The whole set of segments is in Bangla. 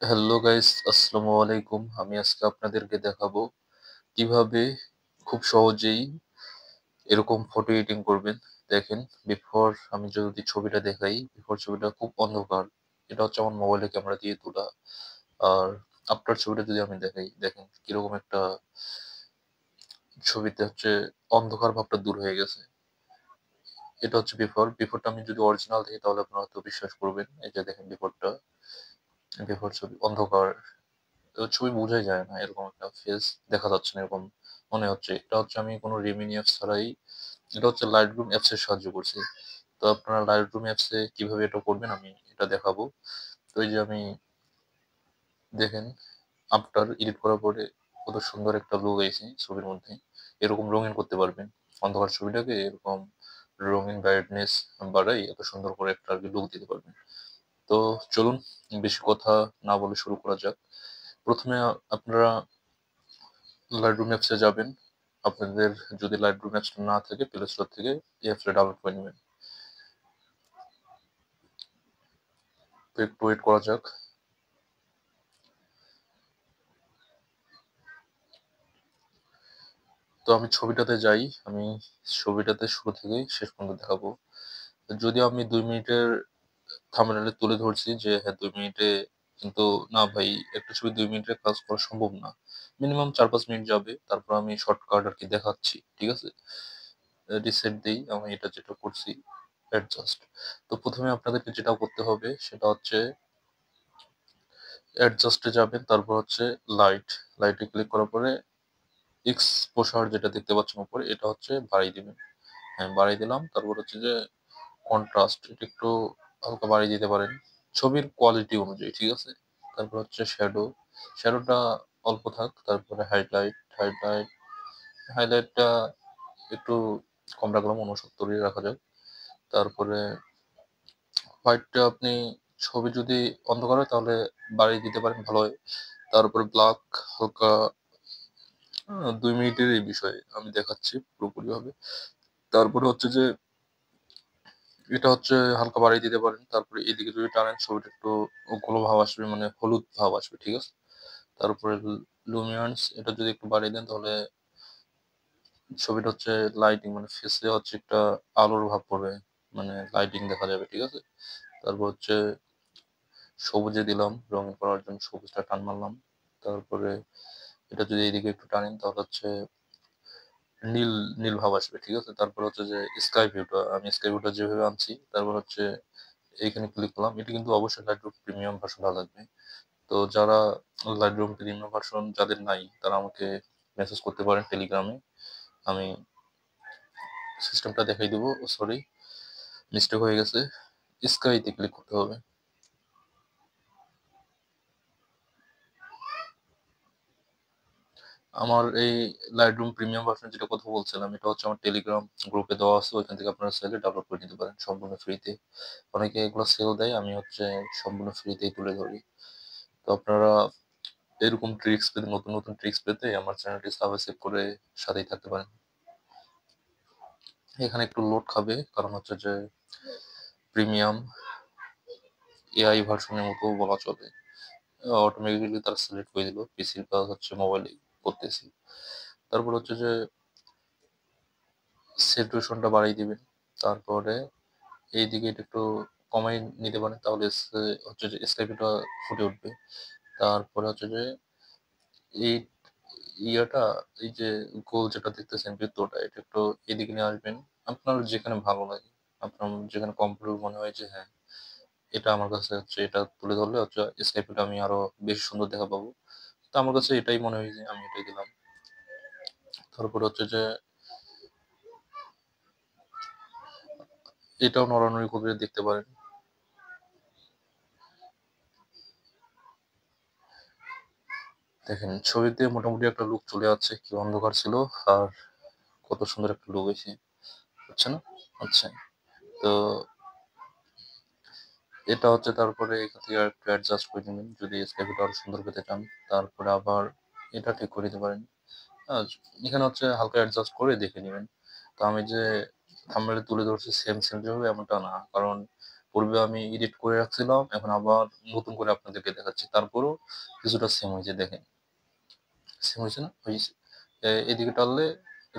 হ্যালো গাইস, আসসালামু আলাইকুম। আমি আজকে আপনাদেরকে দেখাবো কিভাবে খুব সহজেই এরকম ফটো এডিটিং করবেন। দেখেন, বিফোর আমি যদি ছবিটা দেখাই, বিফোর ছবিটা খুব অন্ধকার। এটা হচ্ছে আমার মোবাইলের ক্যামেরা দিয়ে তোলা। আর আফটার ছবিটা যদি আমি দেখাই, দেখেন কিরকম একটা ছবিতে হচ্ছে অন্ধকার ভাবটা দূর হয়ে গেছে। এটা হচ্ছে বিফোর। বিফোরটা আমি যদি অরিজিনাল দেখি তাহলে আপনারা হয়তো বিশ্বাস করবেন। এই যে দেখেন বিফোরটা, বিফোর ছবি অন্ধকার। তো ছবি বোঝাই যায় না, এরকম একটা ফেস দেখা যাচ্ছে না, এরকম মনে হচ্ছে। এটা হচ্ছে আমি কোনো রেমিনি অ্যাপস ছাড়াই, এটা হচ্ছে লাইটরুম অ্যাপস এর সাহায্য করছি। তো আপনারা লাইটরুম অ্যাপস এ কিভাবে এটা করবেন আমি এটা দেখাবো। তো এই যে আমি দেখেন আফটার এডিট করার পরে কত সুন্দর একটা লুক আইছে ছবির মধ্যে। এরকম রঙিন করতে পারবেন অন্ধকার ছবিটাকে, এরকম রঙিন ব্রাইটনেস বাড়াই এত সুন্দর করে একটা লুক দিতে পারবেন। তো চলুন বেশি কথা না বলে শুরু করা যাক। প্রথমে আপনারা লাইটরুম অ্যাপসে যাবেন। আপনাদের যদি লাইটরুম অ্যাপসটা না থাকে প্লে স্টোর থেকে এই অ্যাপসটা ডাউনলোড করে নেবেন। তো একটু ওয়েট করা যাক। তো আমি ছবিটাতে যাই। আমি ছবিটাতে শুরু থেকে শেষ পর্যন্ত দেখাবো। যদিও আমি ২ মিনিটের থাম্বনেইলে তুলে ধরছি যে হ্যাঁ ২ মিনিটে, কিন্তু না ভাই, একটা ছবি ২ মিনিটে কাজ করা সম্ভব না। মিনিমাম ৪-৫ মিনিট যাবে। তারপর আমি শর্টকাট আরকি দেখাচ্ছি। ঠিক আছে? রিসেট দেই। আমি এটা যেটা করছি অ্যাডজাস্ট। তো ১ম এ আপনাদেরকে যেটা করতে হবে সেটা হচ্ছে অ্যাডজাস্টে যাবেন, তারপর হচ্ছে লাইট, লাইটে ক্লিক করার পরে এক্সপোজার যেটা দেখতে পাচ্ছেন উপরে, এটা হচ্ছে বাড়িয়ে দিবেন। হ্যাঁ, বাড়িয়ে দিলাম। তারপর হচ্ছে যে কন্ট্রাস্ট, এটা একটু হালকা বাড়িয়ে দিতে পারেন ছবির কোয়ালিটি অনুযায়ী, ঠিক আছে? তারপর হচ্ছে শ্যাডো, শ্যাডোটা অল্প থাক। তারপরে হাইলাইট, হাইলাইটটা একটু কম রাখলাম, ৬৯ ই রাখা যাক। তারপরে হোয়াইটটা আপনি, ছবি যদি অন্ধকার হয় তাহলে বাড়িয়ে দিতে পারেন, ভালো হয়। তারপরে ব্ল্যাক হালকা ২ মিনিটের এই বিষয় আমি দেখাচ্ছি পুরোপুরিভাবে। তারপরে হচ্ছে যে এটা হচ্ছে হালকা বাড়িয়ে দিতে পারেন। তারপরে এদিকে যদি টানেন ছবিটা একটু ঘন ভাব আসবে, মানে হলুদ ভাব আসবে, ঠিক আছে? তারপরে লুমিয়ান্স এটা যদি একটু বাড়িয়ে দেন তাহলে ছবিটা হচ্ছে লাইটিং, মানে ফেসে হচ্ছে একটা আলোর ভাব পড়বে, মানে লাইটিং দেখা যাবে, ঠিক আছে? তারপর হচ্ছে সবুজে দিলাম, রঙিন করার জন্য সবুজটা টান মারলাম। তারপরে এটা যদি এদিকে একটু টানেন তাহলে হচ্ছে নীল, নীল ভাব আসবে, ঠিক আছে? তারপর হচ্ছে যে স্কাই ভিউটা, আমি স্কাই ভিউটা যেভাবে আনছি, তারপর হচ্ছে এইখানে ক্লিক করলাম। এটা কিন্তু অবশ্যই লাইটরুম প্রিমিয়াম ভার্সনটা লাগবে। তো যারা লাইটরুম প্রিমিয়াম ভার্সন যাদের নাই তারা আমাকে মেসেজ করতে পারেন টেলিগ্রামে। আমি সিস্টেমটা দেখাই দেবো। সরি, মিস্টেক হয়ে গেছে। স্কাইতে ক্লিক করতে হবে। আমার এই লাইটরুম প্রিমিয়াম ভার্সন যেটা কথা বলছিলাম, এটা হচ্ছে আমার টেলিগ্রাম গ্রুপে দেওয়া আছে। ওইখান থেকে আপনারা চাইলে ডাউনলোড করে নিতে পারেন সম্পূর্ণ ফ্রিতে। অনেকে এগুলো সেল দেয়, আমি হচ্ছে সম্পূর্ণ ফ্রিতেই তুলে ধরি। তো আপনারা এরকম ট্রিক্স পেতে, নতুন নতুন ট্রিক্স পেতে আমার চ্যানেলটি সাবস্ক্রাইব করে সাথেই থাকতে পারেন। এখানে একটু লোড খাবে, কারণ হচ্ছে যে প্রিমিয়াম এআই ভার্সনের মতো বলা চলে। অটোমেটিক্যালি তারা সিলেক্ট করে দিল। পিসির কাজ হচ্ছে মোবাইলে করতেছি। তারপর হচ্ছে যে স্যাচুরেশনটা বাড়িয়ে দিবেন। তারপরে এইদিকে এটা একটু কমায় নিতে পারেন, তাহলে হচ্ছে যে স্কাইপটা ফুটে উঠবে। তারপরে হচ্ছে যে এই ইয়াটা, এই যে গোল যেটা দেখতেছেন বৃত্তটা, এটা একটু এদিকে নিয়ে আসবেন। আপনার যেখানে ভালো লাগে, আপনার যেখানে কমফোর্টেবল মনে হয় যে হ্যাঁ, এটা আমার কাছে হচ্ছে, এটা তুলে ধরলে হচ্ছে স্কাইপটা আমি আরো বেশি সুন্দর দেখা পাবো। তো আমার কাছে এটাই মনে হয় যে আমি এটাই দিলাম। তারপরে হচ্ছে যে এটাও নড়ানড়ি করে দেখতে পারেন। দেখেন ছবিতে মোটামুটি একটা লুক চলে যাচ্ছে, কি অন্ধকার ছিল আর কত সুন্দর একটা লুক হয়েছে, হচ্ছে না? আচ্ছা। তো এটা হচ্ছে, তারপরে এখান থেকে আরেকটু অ্যাডজাস্ট করে নেবেন যদি স্কাইপটা আরো সুন্দর পেতে চান। তারপরে আবার এটা ঠিক করে দিতে পারেন। আহ, এখানে হচ্ছে হালকা অ্যাডজাস্ট করে দেখে নেবেন। তো আমি যে থাম্বনেইলে তুলে ধরছি সেম সেম যেভাবে, এমনটা না, কারণ পূর্বে আমি এডিট করে রাখছিলাম, এখন আবার নতুন করে আপনাদেরকে দেখাচ্ছি। তারপরেও কিছুটা সেম হয়েছে, দেখেন। সেম হয়েছে না? হয়েছে। এদিকে টানলে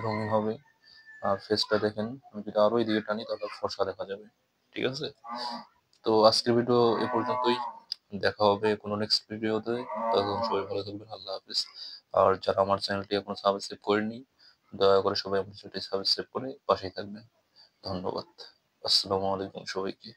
রঙিন হবে। আর ফেসটা দেখেন, আমি যদি আরো এদিকে টানি তাহলে ফর্সা দেখা যাবে। ঠিক আছে? তো আজকের ভিডিও এ পর্যন্তই। দেখা হবে কোনো নেক্সট ভিডিওতে। ততক্ষণ সবাই ভালো থাকবেন। আল্লাহ হাফেজ। আর যারা আমার চ্যানেলটি এখনো সাবস্ক্রাইব করেনি, দয়া করে সবাই আমার চ্যানেলটি সাবস্ক্রাইব করে পাশেই থাকবেন। ধন্যবাদ। আসসালামু আলাইকুম সবাইকে।